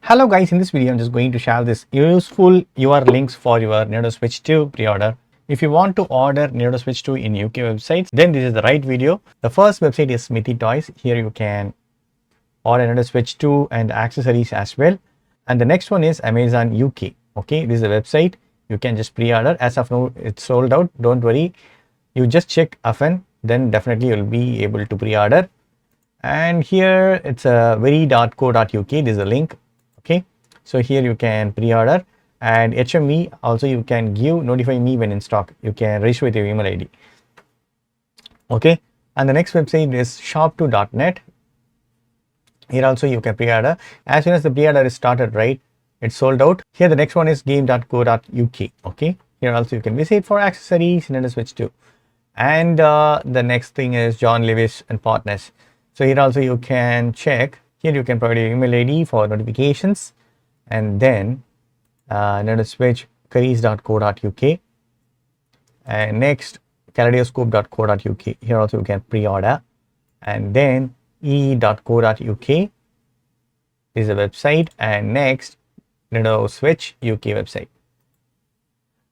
Hello guys, in this video I'm just going to share this useful UR links for your Nintendo Switch 2 pre-order. If you want to order Nintendo Switch 2 in UK websites, then this is the right video. The first website is Smithy Toys. Here you can order Nintendo Switch 2 and accessories as well. And the next one is Amazon UK. Okay, this is a website. You can just pre-order. As of now, it's sold out. Don't worry. You just check often, then definitely you'll be able to pre-order. And here it's a very.co.uk. This is a link. Okay, so here you can pre-order, and HME also you can give notify me when in stock. You can register with your email ID. Okay, and the next website is ShopTo.net. Here also you can pre-order. As soon as the pre-order is started, right, it's sold out. Here the next one is game.co.uk. Okay, here also you can visit for accessories Nintendo Switch 2. And the next thing is John Lewis and Partners. So here also you can check. Here you can provide your email ID for notifications, and then Nintendo Switch careers.co.uk, and next kaleidoscope.co.uk. Here also you can pre-order, and then e.co.uk is a website, and next Nintendo Switch UK website,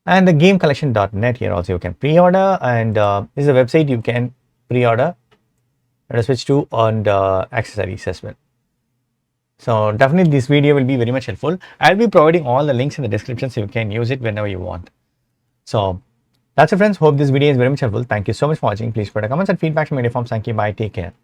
and the gamecollection.net. Here also you can pre-order, and this is a website you can pre-order Nintendo Switch 2 and accessories as well. So definitely this video will be very much helpful. I'll be providing all the links in the description so you can use it whenever you want. So that's it friends. Hope this video is very much helpful. Thank you so much for watching. Please put a comments and feedback in my forms. Thank you. Bye. Take care.